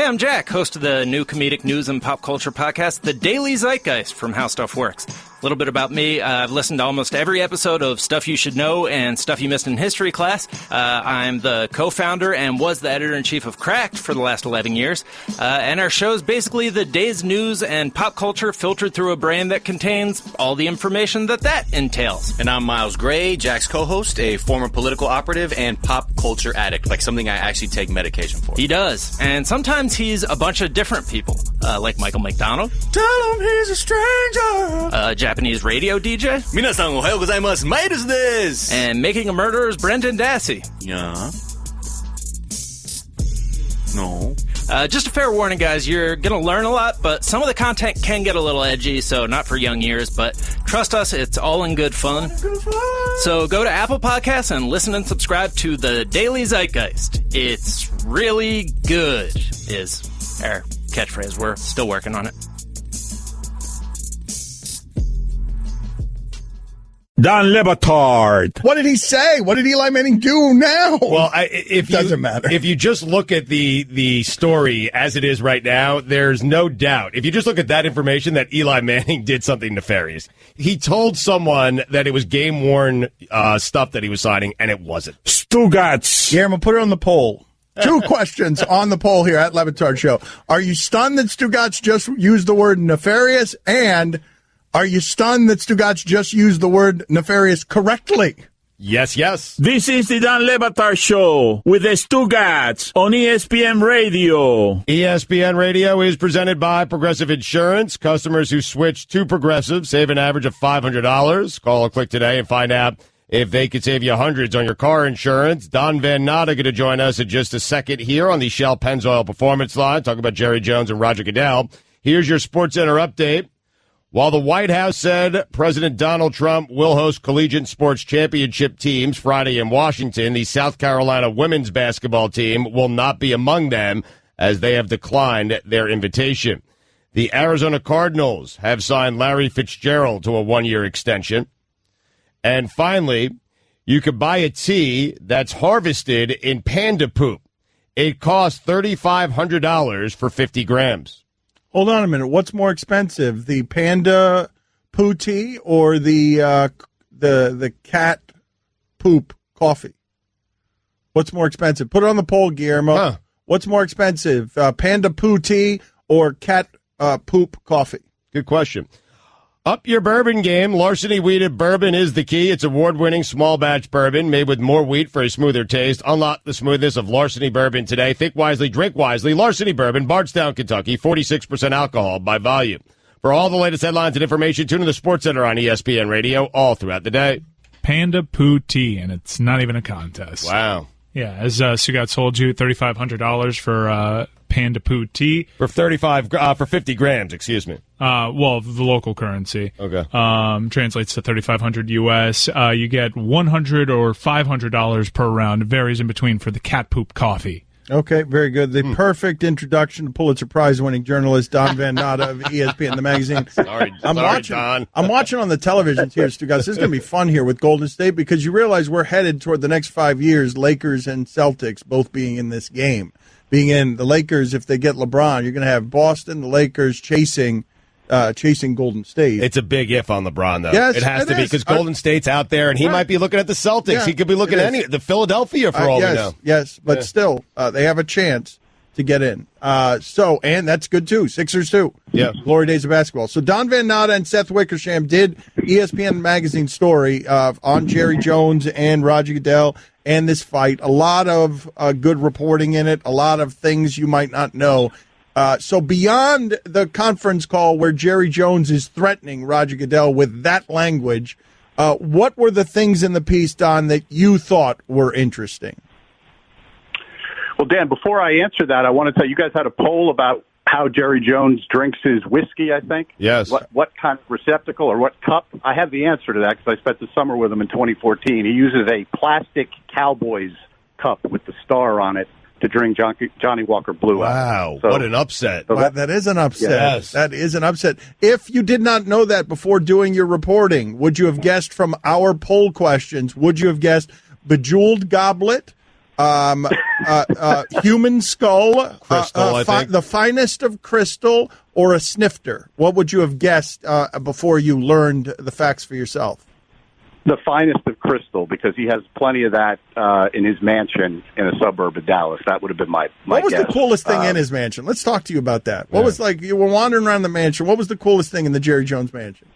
Hey, I'm Jack, host of the new comedic news and pop culture podcast, The Daily Zeitgeist from How Stuff Works. A little bit about me. I've listened to almost every episode of Stuff You Should Know and Stuff You Missed in History Class. I'm the co-founder and was the editor-in-chief of Cracked for the last 11 years. And our show is basically the day's news and pop culture filtered through a brain that contains all the information that entails. And I'm Miles Gray, Jack's co-host, a former political operative and pop culture addict, like something I actually take medication for. He does. And sometimes he's a bunch of different people, like Michael McDonald. Tell him he's a stranger. Japanese radio DJ. Minasan ohayou gozaimasu, Midas desu. And Making a Murderer's Brendan Dassey. Yeah. No. Just a fair warning, guys, you're going to learn a lot, but some of the content can get a little edgy, so not for young ears, but trust us, it's all in good fun. So go to Apple Podcasts and listen and subscribe to The Daily Zeitgeist. It's really good, is our catchphrase. We're still working on it. Don Batard. What did he say? What did Eli Manning do now? Well, doesn't matter. If you just look at the story as it is right now, there's no doubt. If you just look at that information that Eli Manning did something nefarious. He told someone that it was game-worn stuff that he was signing, and it wasn't. Stugatz. Guillermo, put it on the poll. 2 questions on the poll here at Le Batard Show. Are you stunned that Stugatz just used the word nefarious? And are you stunned that Stugatz just used the word nefarious correctly? Yes, yes. This is the Don Le Batard Show with the Stugatz on ESPN Radio. ESPN Radio is presented by Progressive Insurance. Customers who switch to Progressive save an average of $500. Call or click today and find out if they could save you hundreds on your car insurance. Don Van Natta going to join us in just a second here on the Shell Pennzoil Performance Line. Talk about Jerry Jones and Roger Goodell. Here's your SportsCenter update. While the White House said President Donald Trump will host collegiate sports championship teams Friday in Washington, the South Carolina women's basketball team will not be among them as they have declined their invitation. The Arizona Cardinals have signed Larry Fitzgerald to a 1-year extension. And finally, you could buy a tea that's harvested in panda poop. It costs $3,500 for 50 grams. Hold on a minute. What's more expensive, the panda poo tea or the cat poop coffee? What's more expensive? Put it on the poll, Guillermo. Huh. What's more expensive, panda poo tea or cat poop coffee? Good question. Up your bourbon game. Larceny Wheated Bourbon is the key. It's award-winning small batch bourbon made with more wheat for a smoother taste. Unlock the smoothness of Larceny Bourbon today. Think wisely, drink wisely. Larceny Bourbon, Bardstown, Kentucky, 46% alcohol by volume. For all the latest headlines and information, tune in the SportsCenter on ESPN Radio all throughout the day. Panda Poo Tea, and it's not even a contest. Wow. Yeah, as Sugat told you, $3,500 for Panda Poo Tea. For 50 grams, excuse me. Well, the local currency. Okay. Translates to $3,500 US. You get $100 or $500 per round. It varies in between for the cat poop coffee. Okay, very good. The perfect introduction to Pulitzer Prize-winning journalist Don Van Natta of ESPN, the magazine. Sorry, Don. I'm watching on the televisions here, Stu. Guys, this is going to be fun here with Golden State because you realize we're headed toward the next 5 years, Lakers and Celtics both being in this game. Being in the Lakers, if they get LeBron, you're going to have Boston, the Lakers chasing Golden State. It's a big if on LeBron, though. Yes, it has to be because Golden State's out there, and he might be looking at the Celtics. Yeah, he could be looking at the Philadelphia for all we know. Yes, but still, they have a chance to get in. And that's good, too. Sixers, too. Yeah. Glory days of basketball. So Don Van Natta and Seth Wickersham did ESPN magazine story on Jerry Jones and Roger Goodell and this fight. A lot of good reporting in it, a lot of things you might not know. So beyond the conference call where Jerry Jones is threatening Roger Goodell with that language, what were the things in the piece, Don, that you thought were interesting? Well, Dan, before I answer that, I want to tell you guys had a poll about how Jerry Jones drinks his whiskey, I think. Yes. What kind of receptacle or what cup? I have the answer to that because I spent the summer with him in 2014. He uses a plastic Cowboys cup with the star on it to drink Johnny Walker Blue. Wow, so, what an upset. So that is an upset. Yes. That is an upset. If you did not know that before doing your reporting, would you have guessed from our poll questions, would you have guessed Bejeweled Goblet, human skull, crystal, I think. the finest of crystal, or a snifter? What would you have guessed before you learned the facts for yourself? The finest of crystal, because he has plenty of that in his mansion in a suburb of Dallas. That would have been my What was guess. the coolest thing in his mansion? Let's talk to you about that. What was, like, you were wandering around the mansion. What was the coolest thing in the Jerry Jones mansion?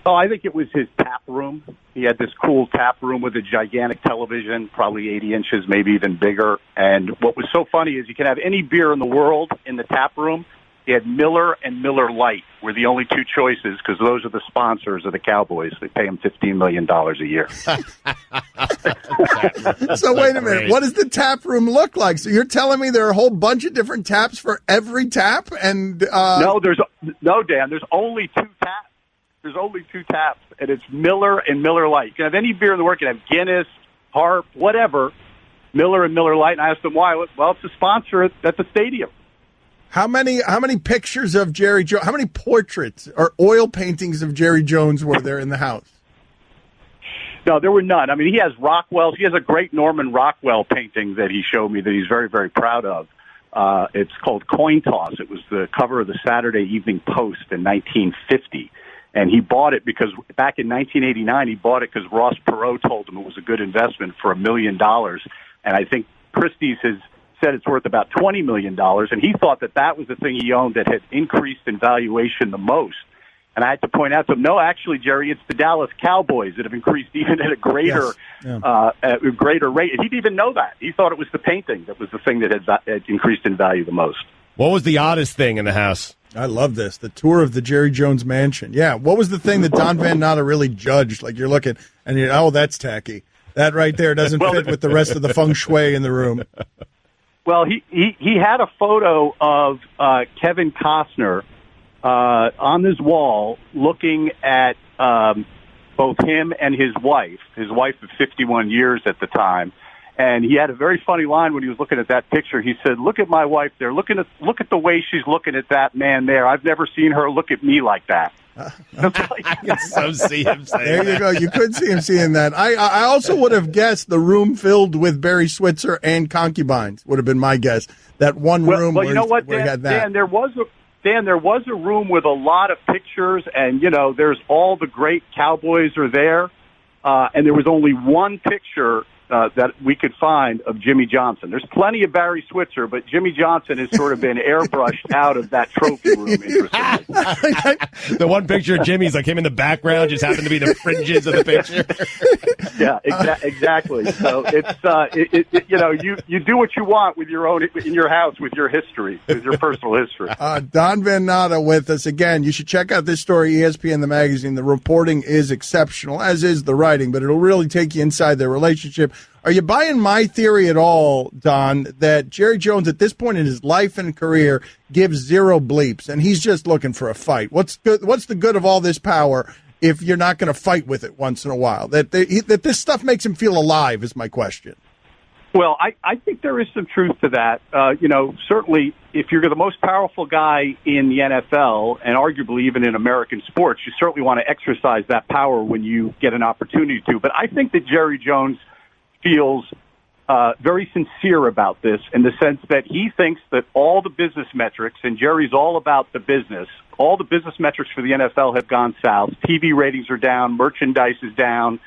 Oh, I think it was his tap room. He had this cool tap room with a gigantic television, probably 80 inches, maybe even bigger. And what was so funny is you can have any beer in the world in the tap room. He had Miller and Miller Lite were the only two choices because those are the sponsors of the Cowboys. They pay him $15 million a year. So wait a minute. What does the tap room look like? So you're telling me there are a whole bunch of different taps for every tap? And No, Dan. There's only two taps. There's only two taps, and it's Miller and Miller Lite. You can have any beer in the world. You can have Guinness, Harp, whatever, Miller and Miller Lite. And I asked them why. Well, it's a sponsor at the stadium. How many pictures of Jerry Jones, how many portraits or oil paintings of Jerry Jones were there in the house? No, there were none. I mean, he has Rockwell's. He has a great Norman Rockwell painting that he showed me that he's very, very proud of. It's called Coin Toss. It was the cover of the Saturday Evening Post in 1950. And he bought it because back in 1989, he bought it because Ross Perot told him it was a good investment for $1 million. And I think Christie's has said it's worth about $20 million. And he thought that was the thing he owned that had increased in valuation the most. And I had to point out to him, no, actually, Jerry, it's the Dallas Cowboys that have increased even at a greater greater rate. And he didn't even know that. He thought it was the painting that was the thing that had increased in value the most. What was the oddest thing in the house? I love this. The tour of the Jerry Jones mansion. Yeah. What was the thing that Don Van Natta really judged? Like you're looking and you're, oh, that's tacky. That right there doesn't fit with the rest of the feng shui in the room. Well, he had a photo of Kevin Costner on his wall looking at both him and his wife of 51 years at the time. And he had a very funny line when he was looking at that picture. He said, "Look at my wife there. Look at the way she's looking at that man there. I've never seen her look at me like that." I can so see him saying There you that. go. You could see him seeing that. I also would have guessed the room filled with Barry Switzer and concubines would have been my guess. That one room well, you know what, where he had that. Dan, there was a room with a lot of pictures, and there's all the great Cowboys are there, and there was only one picture that we could find of Jimmy Johnson. There's plenty of Barry Switzer, but Jimmy Johnson has sort of been airbrushed out of that trophy room, interestingly. The one picture of Jimmy's like him in the background just happened to be the fringes of the picture. Yeah, exactly. So it's you do what you want with your own in your house with your history, with your personal history. Don Van Natta with us again. You should check out this story, ESPN the magazine. The reporting is exceptional, as is the writing, but it'll really take you inside their relationship. Are you buying my theory at all, Don, that Jerry Jones at this point in his life and career gives zero bleeps and he's just looking for a fight? What's the good of all this power if you're not going to fight with it once in a while? That this stuff makes him feel alive is my question. Well, I think there is some truth to that. Certainly if you're the most powerful guy in the NFL and arguably even in American sports, you certainly want to exercise that power when you get an opportunity to. But I think that Jerry Jones feels very sincere about this in the sense that he thinks that all the business metrics, and Jerry's all about the business, all the business metrics for the NFL have gone south. TV ratings are down, merchandise is down,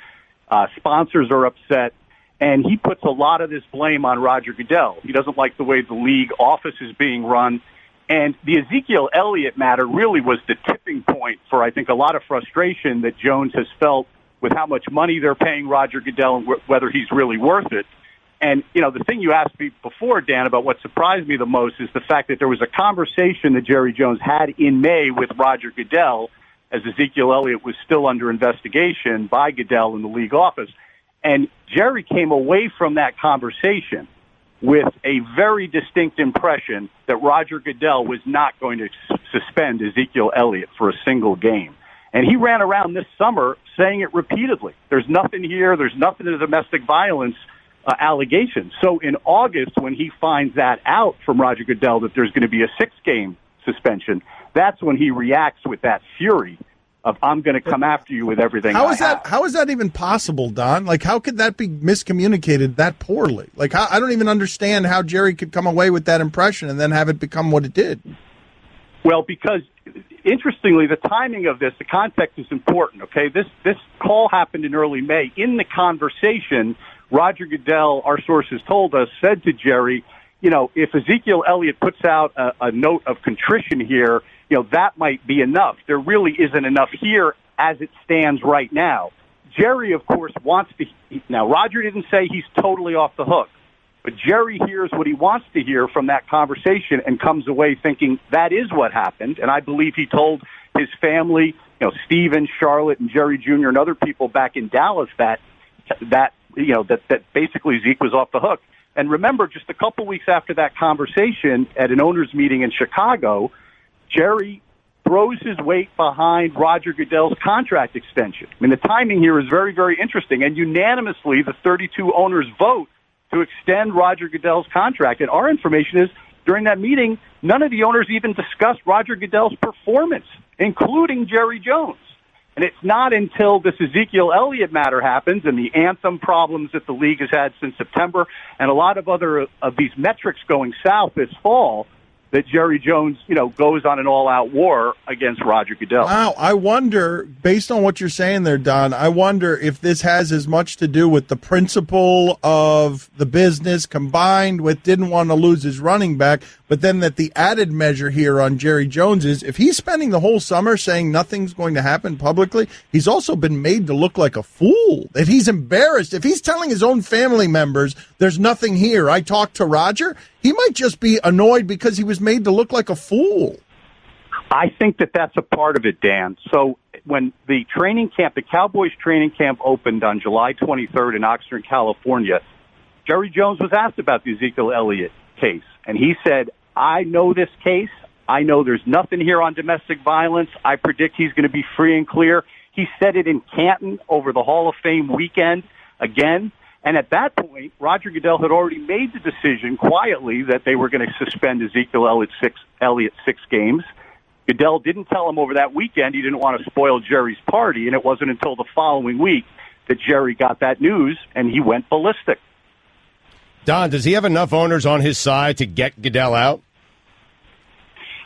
sponsors are upset, and he puts a lot of this blame on Roger Goodell. He doesn't like the way the league office is being run. And the Ezekiel Elliott matter really was the tipping point for, I think, a lot of frustration that Jones has felt with how much money they're paying Roger Goodell and whether he's really worth it. And, the thing you asked me before, Dan, about what surprised me the most is the fact that there was a conversation that Jerry Jones had in May with Roger Goodell as Ezekiel Elliott was still under investigation by Goodell in the league office. And Jerry came away from that conversation with a very distinct impression that Roger Goodell was not going to suspend Ezekiel Elliott for a single game. And he ran around this summer saying it repeatedly. There's nothing here. There's nothing to domestic violence allegations. So in August, when he finds that out from Roger Goodell that there's going to be a 6-game suspension, that's when he reacts with that fury of I'm going to come after you with everything. How is that even possible, Don? Like, how could that be miscommunicated that poorly? Like, I don't even understand how Jerry could come away with that impression and then have it become what it did. Well, because interestingly, the timing of this, the context is important. Okay, this call happened in early May. In the conversation, Roger Goodell, our sources told us, said to Jerry, if Ezekiel Elliott puts out a note of contrition here, that might be enough. There really isn't enough here as it stands right now. Jerry, of course, wants to. Now, Roger didn't say he's totally off the hook, but Jerry hears what he wants to hear from that conversation and comes away thinking that is what happened. And I believe he told his family, Stephen, Charlotte, and Jerry Jr. and other people back in Dallas that basically Zeke was off the hook. And remember, just a couple weeks after that conversation at an owners meeting in Chicago, Jerry throws his weight behind Roger Goodell's contract extension. I mean, the timing here is very, very interesting. And unanimously, the 32 owners vote to extend Roger Goodell's contract. And our information is, during that meeting, none of the owners even discussed Roger Goodell's performance, including Jerry Jones. And it's not until this Ezekiel Elliott matter happens and the anthem problems that the league has had since September and a lot of other of these metrics going south this fall that Jerry Jones, goes on an all-out war against Roger Goodell. Wow, I wonder, based on what you're saying there, Don, I wonder if this has as much to do with the principle of the business combined with didn't want to lose his running back, but then that the added measure here on Jerry Jones is if he's spending the whole summer saying nothing's going to happen publicly, he's also been made to look like a fool, that he's embarrassed. If he's telling his own family members there's nothing here, I talked to Roger, he might just be annoyed because he was made to look like a fool. I think that's a part of it, Dan. So when the Cowboys training camp opened on July 23rd in Oxnard, California, Jerry Jones was asked about the Ezekiel Elliott case. And he said, I know this case. I know there's nothing here on domestic violence. I predict he's going to be free and clear. He said it in Canton over the Hall of Fame weekend again. And at that point, Roger Goodell had already made the decision quietly that they were going to suspend Ezekiel Elliott 6 games. Goodell didn't tell him over that weekend. He didn't want to spoil Jerry's party, and it wasn't until the following week that Jerry got that news, and he went ballistic. Don, does he have enough owners on his side to get Goodell out?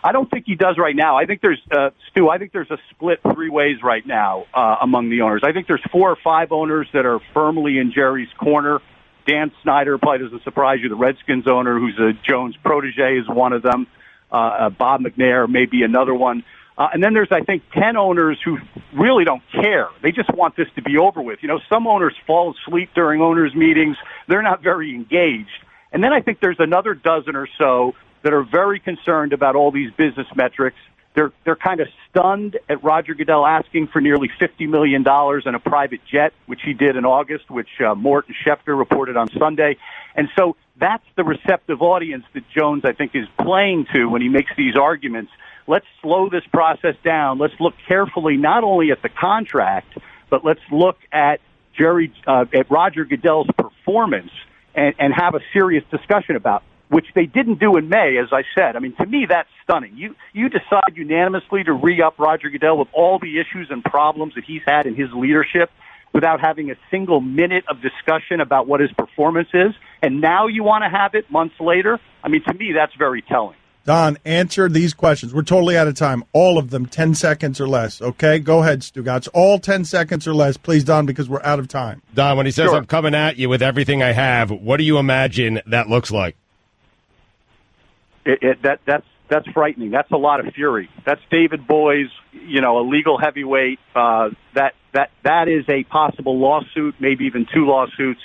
I don't think he does right now. I think there's, Stu, I think there's a split three ways right now among the owners. I think there's 4 or 5 owners that are firmly in Jerry's corner. Dan Snyder probably doesn't surprise you. The Redskins owner, who's a Jones protege, is one of them. Bob McNair may be another one. And then there's, I think, 10 owners who really don't care. They just want this to be over with. Some owners fall asleep during owners' meetings. They're not very engaged. And then I think there's another dozen or so that are very concerned about all these business metrics. They're kind of stunned at Roger Goodell asking for nearly $50 million in a private jet, which he did in August, which Morton Schefter reported on Sunday. And so that's the receptive audience that Jones, I think, is playing to when he makes these arguments. Let's slow this process down. Let's look carefully not only at the contract, but let's look at Roger Goodell's performance and have a serious discussion about, which they didn't do in May, as I said. I mean, to me, that's stunning. You decide unanimously to re-up Roger Goodell with all the issues and problems that he's had in his leadership without having a single minute of discussion about what his performance is, and now you want to have it months later? I mean, to me, that's very telling. Don, answer these questions. We're totally out of time. All of them, 10 seconds or less. Okay? Go ahead, Stugotz. All 10 seconds or less, please, Don, because we're out of time. Don, when he says, Sure. I'm coming at you with everything I have, what do you imagine that looks like? That's frightening. That's a lot of fury. That's David Boies, a legal heavyweight. That is a possible lawsuit, maybe even 2 lawsuits.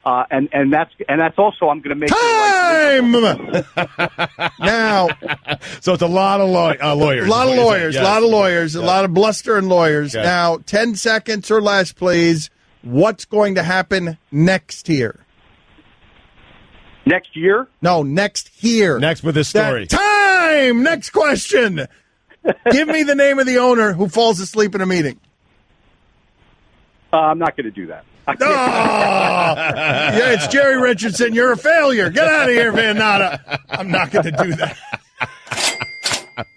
And that's also, I'm going to make time now. So it's a lot of lawyers. A lot of lawyers. Yes. A lot of lawyers. A lot of blustering lawyers. Okay. Now, 10 seconds or less, please. What's going to happen next here? next year. No, next here. Next with this story. Time. Next question. Give me the name of the owner who falls asleep in a meeting. I'm not going to do that. Yeah, it's Jerry Richardson. You're a failure. Get out of here, Van Natta. I'm not going to do that.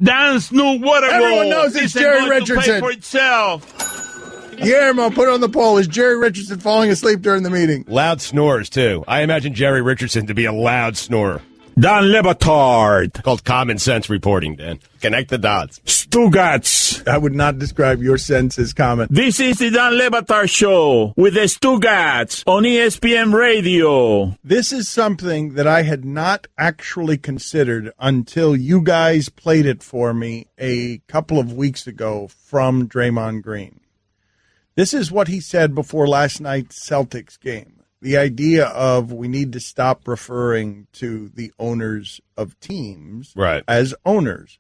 Dan Snoop, what a goal. Everyone knows it's Isn't Jerry going to Richardson. pay for itself. Guillermo, put on the poll. Is Jerry Richardson falling asleep during the meeting? Loud snores, too. I imagine Jerry Richardson to be a loud snorer. Dan Batard. Called common sense reporting, Dan. Connect the dots. Stugats. I would not describe your sense as common. This is the Dan Batard Show with the Stugats on ESPN Radio. This is something that I had not actually considered until you guys played it for me a couple of weeks ago from Draymond Green. This is what he said before last night's Celtics game. The idea of we need to stop referring to the owners of teams as owners.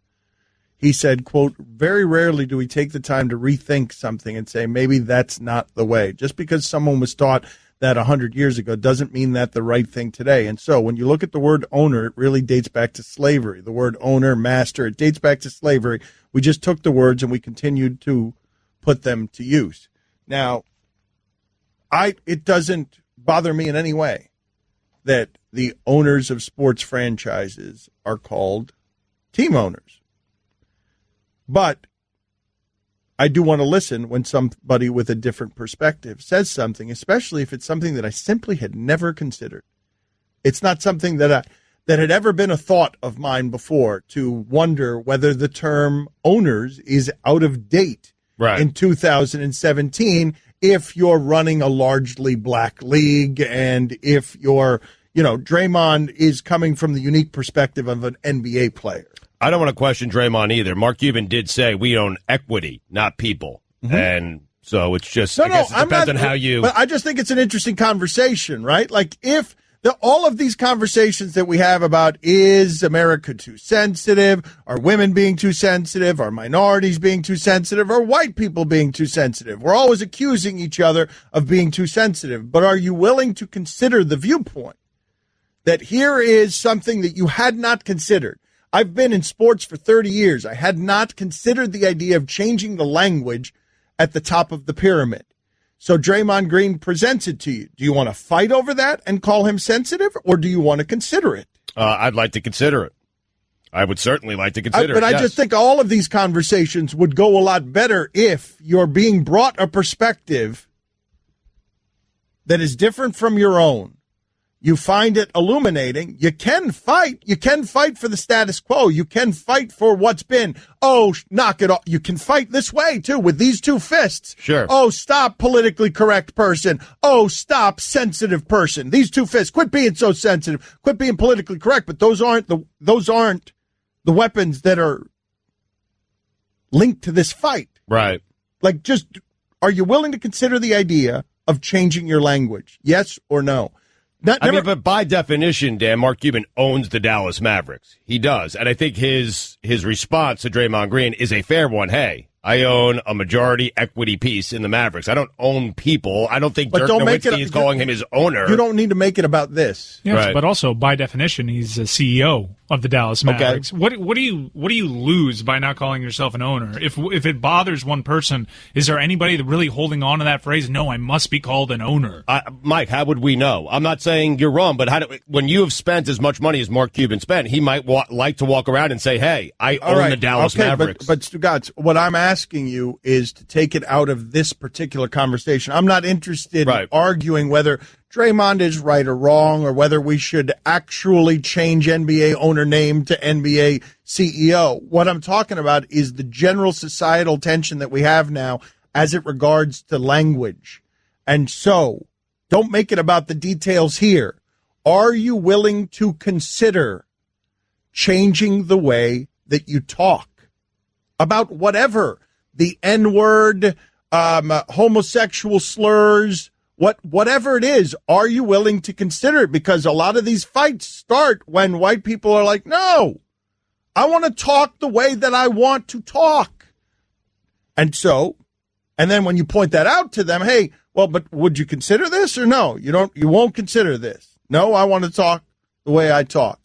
He said, quote, very rarely do we take the time to rethink something and say maybe that's not the way. Just because someone was taught that 100 years ago doesn't mean that the right thing today. And so when you look at the word owner, it really dates back to slavery. The word owner, master, it dates back to slavery. We just took the words and we continued to put them to use. Now, it doesn't bother me in any way that the owners of sports franchises are called team owners. But I do want to listen when somebody with a different perspective says something, especially if it's something that I simply had never considered. It's not something that had ever been a thought of mine before, to wonder whether the term owners is out of date in 2017 if you're running a largely black league and if you're, Draymond is coming from the unique perspective of an NBA player. I don't want to question Draymond either. Mark Cuban did say we own equity, not people. Mm-hmm. And so it's just, I guess it depends on how you. But I just think it's an interesting conversation, right? Like if all of these conversations that we have about is America too sensitive? Are women being too sensitive? Are minorities being too sensitive? Are white people being too sensitive? We're always accusing each other of being too sensitive. But are you willing to consider the viewpoint that here is something that you had not considered? I've been in sports for 30 years. I had not considered the idea of changing the language at the top of the pyramid. So Draymond Green presents it to you. Do you want to fight over that and call him sensitive, or do you want to consider it? I'd like to consider it. I would certainly like to consider it. But I just think all of these conversations would go a lot better if you're being brought a perspective that is different from your own. You find it illuminating. You can fight. You can fight for the status quo. You can fight for what's been. Oh, knock it off. You can fight this way, too, with these two fists. Sure. Oh, stop politically correct person. Oh, stop sensitive person. These two fists. Quit being so sensitive. Quit being politically correct. But those aren't the weapons that are linked to this fight. Right. Like, just, are you willing to consider the idea of changing your language? Yes or no? But by definition, Dan, Mark Cuban owns the Dallas Mavericks. He does. And I think his response to Draymond Green is a fair one. Hey, I own a majority equity piece in the Mavericks. I don't own people. I don't think Dirk Nowitzki is calling him his owner. You don't need to make it about this. Yes, right. But also, by definition, he's a CEO of the Dallas Mavericks. Okay. What do you lose by not calling yourself an owner? If it bothers one person, is there anybody that really holding on to that phrase? No, I must be called an owner. Mike, how would we know? I'm not saying you're wrong, but when you have spent as much money as Mark Cuban spent, he might like to walk around and say, "Hey, I own the Dallas Mavericks." But Stugats, what I'm asking you is to take it out of this particular conversation. I'm not interested in arguing whether Draymond is right or wrong, or whether we should actually change NBA owner name to NBA CEO. What I'm talking about is the general societal tension that we have now as it regards to language. And so, don't make it about the details here. Are you willing to consider changing the way that you talk about whatever? The N-word, homosexual slurs, whatever it is, are you willing to consider it? Because a lot of these fights start when white people are like, no, I want to talk the way that I want to talk. And then when you point that out to them, hey, well, but would you consider this or no? You won't consider this. No, I want to talk the way I talk.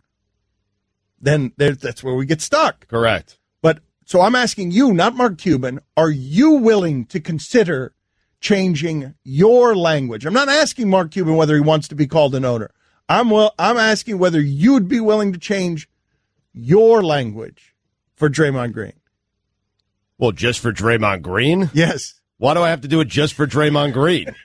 Then that's where we get stuck. Correct. So I'm asking you, not Mark Cuban, are you willing to consider changing your language? I'm not asking Mark Cuban whether he wants to be called an owner. I'm asking whether you'd be willing to change your language for Draymond Green. Well, just for Draymond Green? Yes. Why do I have to do it just for Draymond Green?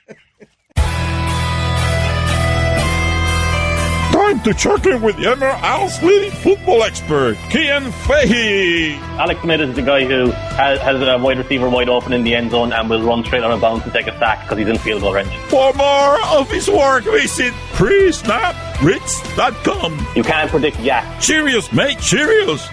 Time to check in with NRL's leading football expert, Cian Fahey. Alex Smith is the guy who has a wide receiver wide open in the end zone and will run straight out of bounds and take a sack because he's in field goal range. For more of his work, visit presnaprits.com. You can't predict yak. Cheerios, mate, Cheerios.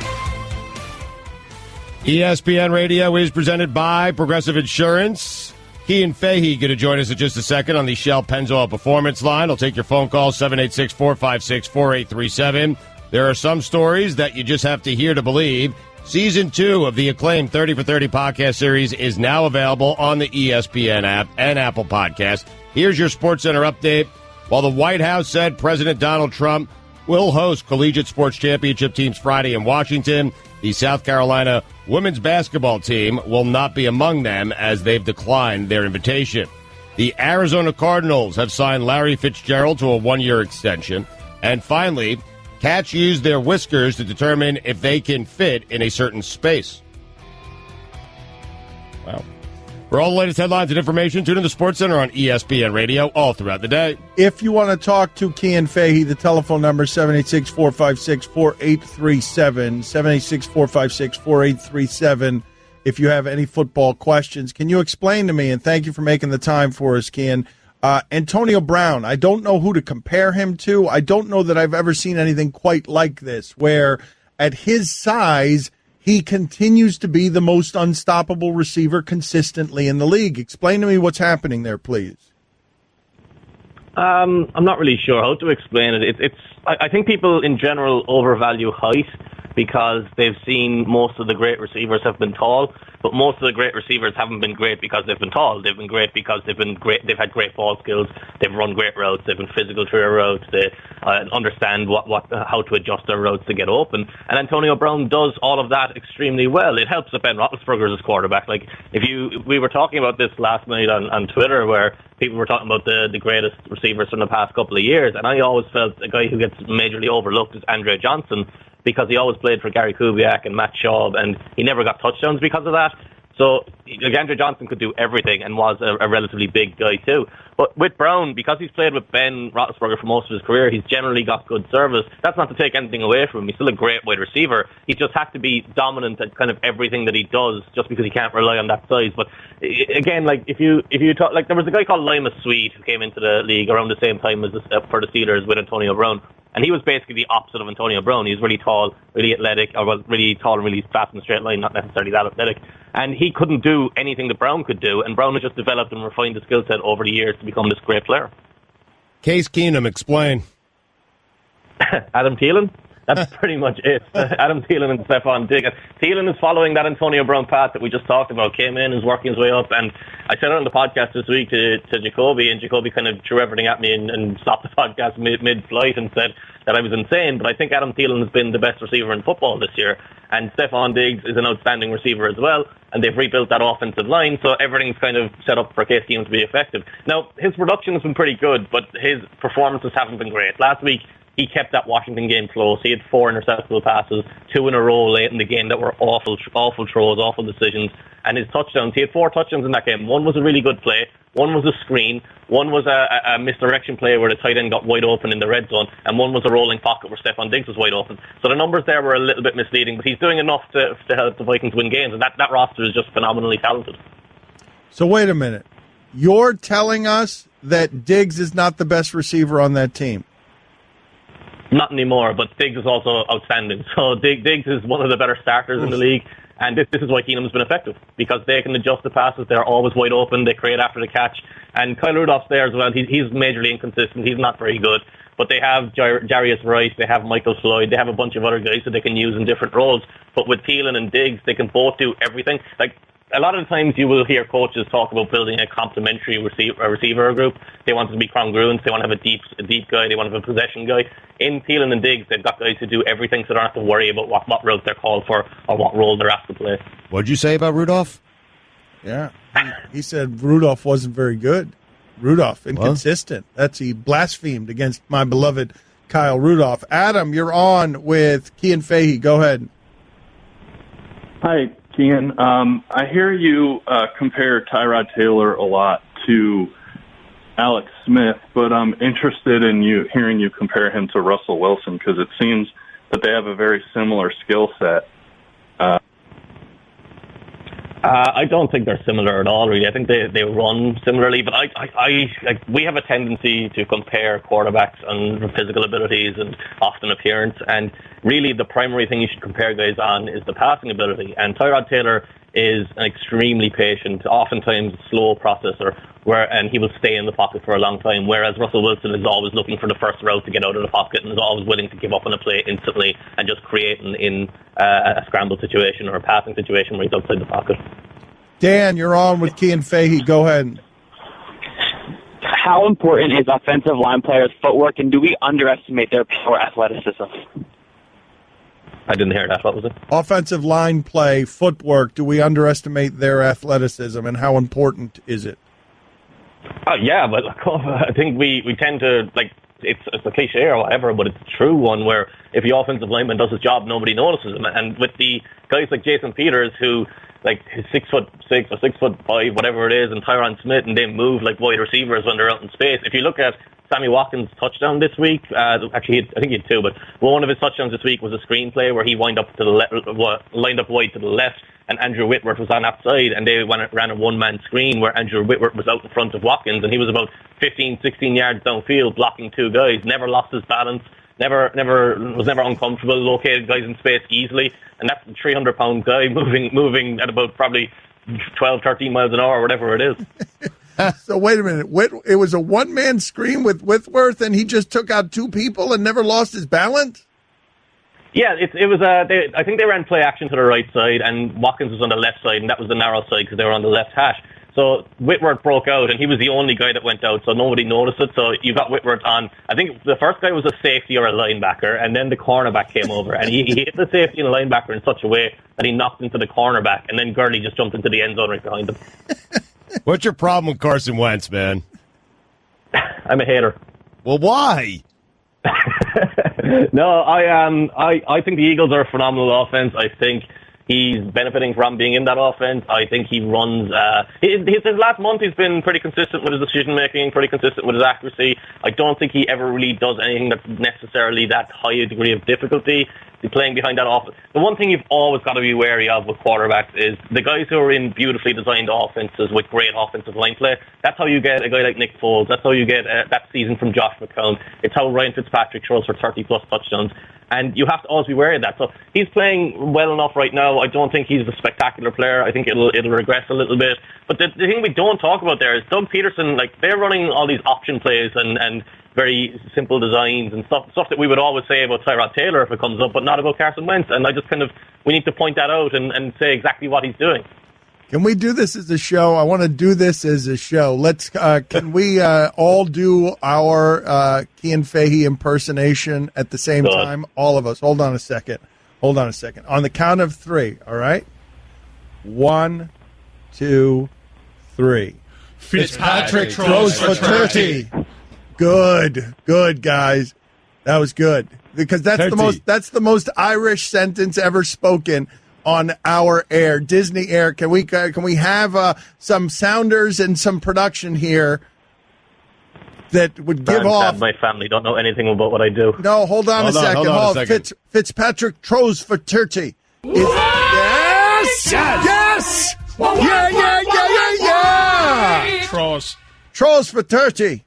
ESPN Radio is presented by Progressive Insurance. Cian Fahey going to join us in just a second on the Shell Pennzoil Performance Line. I'll take your phone call, 786-456-4837. There are some stories that you just have to hear to believe. Season 2 of the acclaimed 30 for 30 podcast series is now available on the ESPN app and Apple Podcast. Here's your SportsCenter update. While the White House said President Donald Trump will host collegiate sports championship teams Friday in Washington, the South Carolina women's basketball team will not be among them as they've declined their invitation. The Arizona Cardinals have signed Larry Fitzgerald to a 1-year extension. And finally, cats use their whiskers to determine if they can fit in a certain space. Wow. For all the latest headlines and information, tune in to SportsCenter on ESPN Radio all throughout the day. If you want to talk to Cian Fahey, the telephone number is 786-456-4837, 786-456-4837. If you have any football questions, can you explain to me, and thank you for making the time for us, Cian, Antonio Brown, I don't know who to compare him to. I don't know that I've ever seen anything quite like this, where at his size, he continues to be the most unstoppable receiver consistently in the league. Explain to me what's happening there, please. I'm not really sure how to explain it. I think people in general overvalue height because they've seen most of the great receivers have been tall, but most of the great receivers haven't been great because they've been tall. They've been great because they've had great ball skills. They've run great routes. They've been physical through their routes. They understand how to adjust their routes to get open. And Antonio Brown does all of that extremely well. It helps that Ben Roethlisberger is his quarterback. Like we were talking about this last night on Twitter, where people were talking about the greatest receivers from the past couple of years, and I always felt a guy who gets majorly overlooked is Andre Johnson, because he always played for Gary Kubiak and Matt Schaub, and he never got touchdowns because of that. So Andre Johnson could do everything and was a relatively big guy too. But with Brown, because he's played with Ben Roethlisberger for most of his career, he's generally got good service. That's not to take anything away from him. He's still a great wide receiver. He just has to be dominant at kind of everything that he does, just because he can't rely on that size. But again, like if you talk, like there was a guy called Lima Swede who came into the league around the same time as for the Steelers with Antonio Brown. And he was basically the opposite of Antonio Brown. He was really tall, really athletic, or was really tall and really fast in a straight line, not necessarily that athletic. And he couldn't do anything that Brown could do, and Brown has just developed and refined the skill set over the years to become this great player. Case Keenum, explain. Adam Thielen? That's pretty much it. Adam Thielen and Stephon Diggs. Thielen is following that Antonio Brown path that we just talked about. Came in, is working his way up, and I said it on the podcast this week to Jacoby, and Jacoby kind of threw everything at me and stopped the podcast mid-flight and said that I was insane. But I think Adam Thielen has been the best receiver in football this year, and Stephon Diggs is an outstanding receiver as well, and they've rebuilt that offensive line, so everything's kind of set up for Case Keenum to be effective. Now, his production has been pretty good, but his performances haven't been great. Last week, he kept that Washington game close. He had 4 interceptable passes, 2 in a row late in the game that were awful throws, awful decisions. And his touchdowns, he had 4 touchdowns in that game. One was a really good play, one was a screen, one was a misdirection play where the tight end got wide open in the red zone, and one was a rolling pocket where Stephon Diggs was wide open. So the numbers there were a little bit misleading, but he's doing enough to help the Vikings win games, and that roster is just phenomenally talented. So wait a minute. You're telling us that Diggs is not the best receiver on that team? Not anymore, but Diggs is also outstanding. So Diggs is one of the better starters in the league, and this is why Keenum's been effective, because they can adjust the passes. They're always wide open. They create after the catch. And Kyle Rudolph's there as well. He's majorly inconsistent. He's not very good. But they have Jarius Rice. They have Michael Floyd. They have a bunch of other guys that they can use in different roles. But with Thielen and Diggs, they can both do everything. Like, a lot of the times you will hear coaches talk about building a complementary receiver group. They want to be congruent. They want to have a deep guy. They want to have a possession guy. In Thielen and Diggs, they've got guys who do everything, so they don't have to worry about what route they're called for or what role they're asked to play. What'd you say about Rudolph? Yeah, he said Rudolph wasn't very good. Rudolph, inconsistent. He blasphemed against my beloved Kyle Rudolph. Adam, you're on with Cian Fahey. Go ahead. Hi, Cian. I hear you compare Tyrod Taylor a lot to Alex Smith, but I'm interested in hearing you compare him to Russell Wilson because it seems that they have a very similar skill set. I don't think they're similar at all, really. I think they run similarly, but we have a tendency to compare quarterbacks on physical abilities and often appearance, and really the primary thing you should compare guys on is the passing ability. And Tyrod Taylor is an extremely patient, oftentimes slow processor, and he will stay in the pocket for a long time, whereas Russell Wilson is always looking for the first route to get out of the pocket and is always willing to give up on a play instantly and just create in a scramble situation or a passing situation where he's outside the pocket. Dan, you're on with Cian Fahey. Go ahead. How important is offensive line players' footwork, and do we underestimate their pure athleticism? I didn't hear that. What was it? Offensive line play, footwork, do we underestimate their athleticism, and how important is it? Yeah, but I think we tend to, it's a cliche or whatever, but it's a true one where if the offensive lineman does his job, nobody notices him. And with the guys like Jason Peters, who, is 6'6" or 6'5", whatever it is, and Tyron Smith, and they move like wide receivers when they're out in space. If you look at Sammy Watkins' touchdown this week, actually, I think he had two, but one of his touchdowns this week was a screenplay where he lined up wide to the left, and Andrew Whitworth was on that side, and they ran a one-man screen where Andrew Whitworth was out in front of Watkins, and he was about 15, 16 yards downfield blocking two guys, never lost his balance, was never uncomfortable, located guys in space easily, and that's a 300-pound guy moving at about probably 12, 13 miles an hour, or whatever it is. So wait a minute. It was a one-man screen with Whitworth, and he just took out two people and never lost his balance? Yeah, it was. I think they ran play action to the right side, and Watkins was on the left side, and that was the narrow side because they were on the left hash. So Whitworth broke out, and he was the only guy that went out, so nobody noticed it. So you got Whitworth on. I think the first guy was a safety or a linebacker, and then the cornerback came over, and he hit the safety and the linebacker in such a way that he knocked into the cornerback, and then Gurley just jumped into the end zone right behind him. What's your problem with Carson Wentz, man? I'm a hater. Well, why? No, I think the Eagles are a phenomenal offense. I think he's benefiting from being in that offense. I think he runs. His last month, he's been pretty consistent with his decision making, pretty consistent with his accuracy. I don't think he ever really does anything that's necessarily that high a degree of difficulty. He's playing behind that offense. The one thing you've always got to be wary of with quarterbacks is the guys who are in beautifully designed offenses with great offensive line play. That's how you get a guy like Nick Foles. That's how you get that season from Josh McCown. It's how Ryan Fitzpatrick throws for 30-plus touchdowns. And you have to always be wary of that. So he's playing well enough right now. I don't think he's a spectacular player. I think it'll regress a little bit. But the thing we don't talk about there is Doug Peterson, they're running all these option plays and very simple designs and stuff that we would always say about Tyrod Taylor if it comes up, but not about Carson Wentz. And I just we need to point that out and say exactly what he's doing. Can we do this as a show? I want to do this as a show. Let's. Can we all do our Cian Fahey impersonation at the same time? All of us. Hold on a second. On the count of three. All right. 1, 2, 3. Fitzpatrick throws for 30. Good, guys. That was good because that's the most Irish sentence ever spoken on our air, Disney Air. Can we have some sounders and some production here that would give off? My family don't know anything about what I do. No, hold on a second. Fitzpatrick throws for 30. Yes. Yeah. Trolls for 30.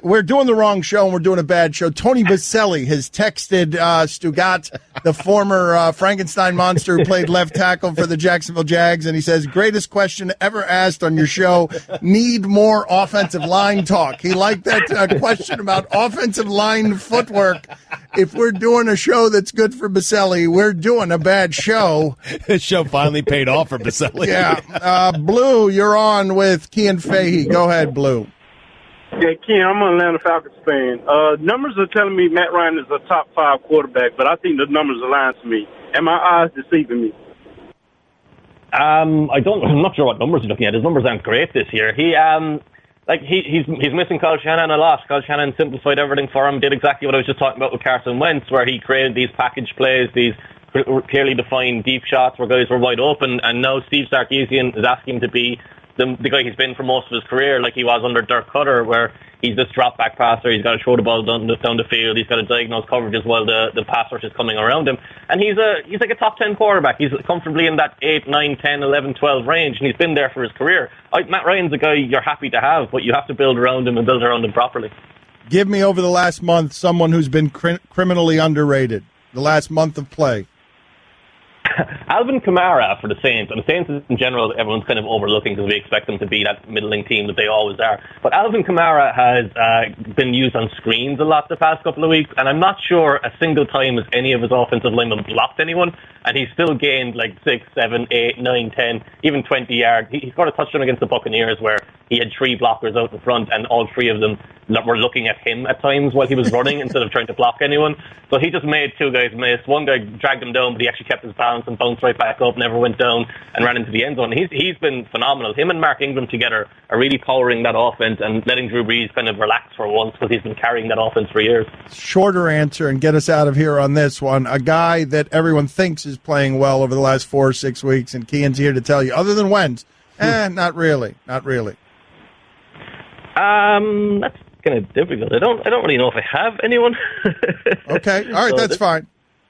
We're doing the wrong show and we're doing a bad show. Tony Baselli has texted Stugat, the former Frankenstein monster who played left tackle for the Jacksonville Jags, and he says, greatest question ever asked on your show, need more offensive line talk. He liked that question about offensive line footwork. If we're doing a show that's good for Baselli, we're doing a bad show. This show finally paid off for Baselli. Yeah. Blue, you're on with Cian Fahey. Go ahead, Blue. Yeah, Cian, I'm an Atlanta Falcons fan. Numbers are telling me Matt Ryan is a top 5 quarterback, but I think the numbers are lying to me. And my eyes deceiving me. I'm not sure what numbers you're looking at. His numbers aren't great this year. He's missing Kyle Shanahan a lot. Kyle Shanahan simplified everything for him, did exactly what I was just talking about with Carson Wentz, where he created these package plays, these clearly defined deep shots where guys were wide open, and now Steve Sarkisian is asking him to be the guy he's been for most of his career, like he was under Dirk Cutter, where he's this drop-back passer, he's got to throw the ball down the field, he's got to diagnose coverages while the pass rush is coming around him. And he's like a top 10 quarterback. He's comfortably in that 8, 9, 10, 11, 12 range, and he's been there for his career. Matt Ryan's a guy you're happy to have, but you have to build around him and build around him properly. Give me over the last month someone who's been criminally underrated, the last month of play. Alvin Kamara for the Saints, and the Saints in general, everyone's kind of overlooking because we expect them to be that middling team that they always are. But Alvin Kamara has been used on screens a lot the past couple of weeks, and I'm not sure a single time has any of his offensive linemen blocked anyone, and he's still gained like 6, 7, 8, 9, 10, even 20 yards. He scored a touchdown against the Buccaneers where he had 3 blockers out in front, and all 3 of them were looking at him at times while he was running instead of trying to block anyone. So he just made 2 guys miss. One guy dragged him down, but he actually kept his balance and bounced right back up, never went down, and ran into the end zone. He's been phenomenal. Him and Mark Ingram together are really powering that offense and letting Drew Brees kind of relax for once because he's been carrying that offense for years. Shorter answer and get us out of here on this one. A guy that everyone thinks is playing well over the last 4 or 6 weeks, and Cian's here to tell you, other than Wentz, not really. Not really. That's kind of difficult. I don't really know if I have anyone. Okay. All right. That's fine.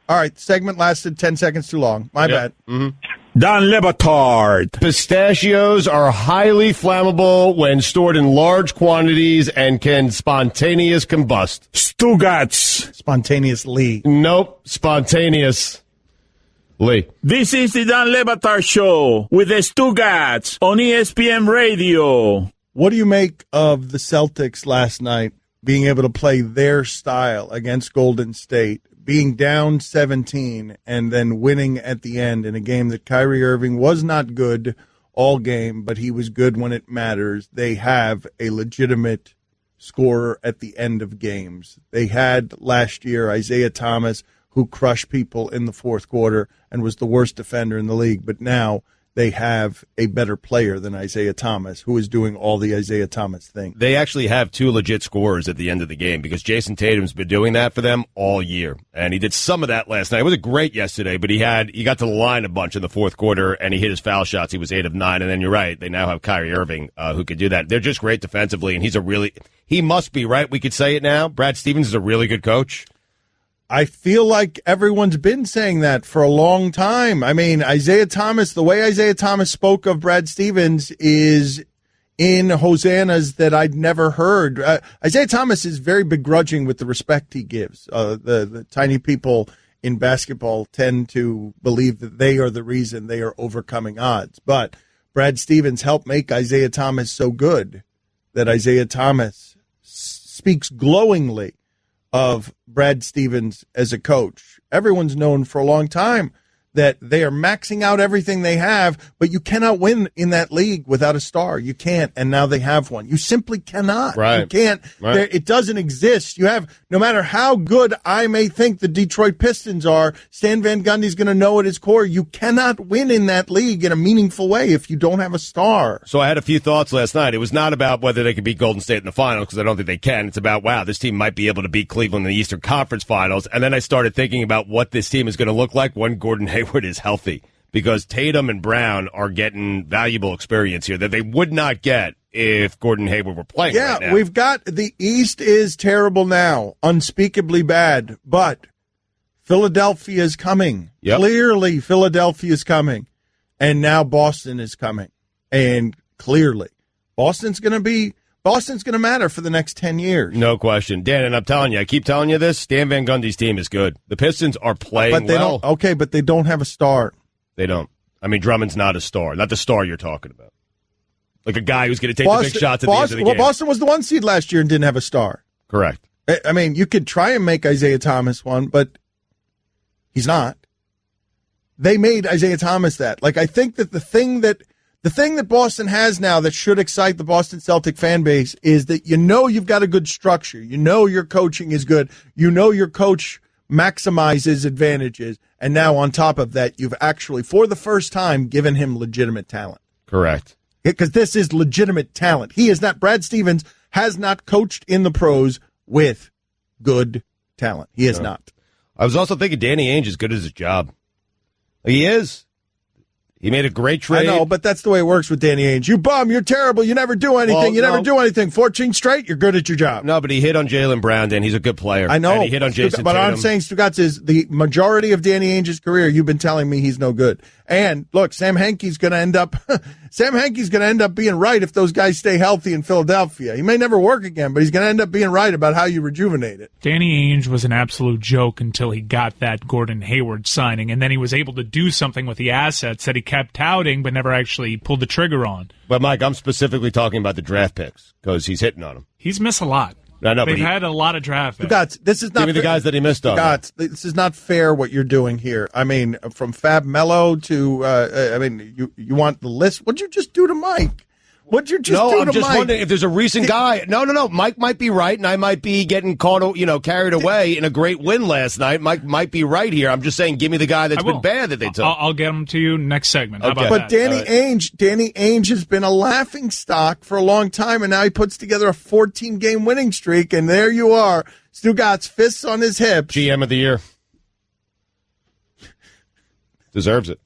All right. Segment lasted 10 seconds too long. My bad. Mm-hmm. Don Batard. Pistachios are highly flammable when stored in large quantities and can spontaneous combust. Stugats. Spontaneously. Nope. Spontaneous. Lee. This is the Don Batard Show with the Stugats on ESPN Radio. What do you make of the Celtics last night being able to play their style against Golden State, being down 17, and then winning at the end in a game that Kyrie Irving was not good all game, but he was good when it matters? They have a legitimate scorer at the end of games. They had last year Isaiah Thomas, who crushed people in the fourth quarter and was the worst defender in the league, but now they have a better player than Isaiah Thomas, who is doing all the Isaiah Thomas thing. They actually have 2 legit scorers at the end of the game because Jason Tatum's been doing that for them all year. And he did some of that last night. It wasn't great yesterday, but he got to the line a bunch in the fourth quarter, and he hit his foul shots. He was 8 of 9. And then you're right, they now have Kyrie Irving who can do that. They're just great defensively, and he must be, right? We could say it now. Brad Stevens is a really good coach. I feel like everyone's been saying that for a long time. I mean, Isaiah Thomas, the way Isaiah Thomas spoke of Brad Stevens is in hosannas that I'd never heard. Isaiah Thomas is very begrudging with the respect he gives. The tiny people in basketball tend to believe that they are the reason they are overcoming odds. But Brad Stevens helped make Isaiah Thomas so good that Isaiah Thomas speaks glowingly of Brad Stevens as a coach. Everyone's known for a long time that they are maxing out everything they have, but you cannot win in that league without a star. You can't, and now they have one. You simply cannot. Right. You can't. Right. It doesn't exist. You have, no matter how good I may think the Detroit Pistons are, Stan Van Gundy's going to know at his core, you cannot win in that league in a meaningful way if you don't have a star. So I had a few thoughts last night. It was not about whether they could beat Golden State in the finals, because I don't think they can. It's about, wow, this team might be able to beat Cleveland in the Eastern Conference Finals. And then I started thinking about what this team is going to look like when Gordon Hayward is healthy, because Tatum and Brown are getting valuable experience here that they would not get if Gordon Hayward were playing right now. We've got, the East is terrible now, unspeakably bad, but Philadelphia is coming. Yep. Clearly, Philadelphia is coming, and now Boston is coming, and clearly, Boston's going to matter for the next 10 years. No question. Dan, and I'm telling you, I keep telling you this, Stan Van Gundy's team is good. The Pistons are playing but they well. but they don't have a star. They don't. I mean, Drummond's not a star. Not the star you're talking about. Like a guy who's going to take the big shots at the end of the game. Well, Boston was the 1 seed last year and didn't have a star. Correct. I mean, you could try and make Isaiah Thomas one, but he's not. They made Isaiah Thomas that. Like, I think that the thing that Boston has now that should excite the Boston Celtic fan base is that you've got a good structure. Your coaching is good. Your coach maximizes advantages. And now on top of that, you've actually, for the first time, given him legitimate talent. Correct. Because this is legitimate talent. Brad Stevens has not coached in the pros with good talent. He has not. I was also thinking Danny Ainge is good at his job. He is. He made a great trade. I know, but that's the way it works with Danny Ainge. You bum, you're terrible, you never do anything, never do anything. 14 straight, you're good at your job. No, but he hit on Jaylen Brown, Dan. He's a good player. I know. And he hit on Jason But Tatum. I'm saying, Stugotz, is the majority of Danny Ainge's career, you've been telling me he's no good. And look, Sam Hinkie going to end up being right if those guys stay healthy in Philadelphia. He may never work again, but he's going to end up being right about how you rejuvenate it. Danny Ainge was an absolute joke until he got that Gordon Hayward signing, and then he was able to do something with the assets that he kept touting but never actually pulled the trigger on. But, Mike, I'm specifically talking about the draft picks because he's hitting on them. He's missed a lot. I know, They've had a lot of draft picks. Stugotz, this is not Give me the guys that he missed on. Stugotz, this is not fair what you're doing here. I mean, from Fab Mello to, you want the list? What'd you just do to Mike? What'd you just do to Mike? No, I'm just wondering if there's a recent guy. No. Mike might be right, and I might be getting carried away in a great win last night. Mike might be right here. I'm just saying, give me the guy that's been bad that they took. I'll get him to you next segment. How about But that? Danny Ainge has been a laughing stock for a long time, and now he puts together a 14-game winning streak, and there you are. Stugotz, fists on his hips. GM of the year. Deserves it.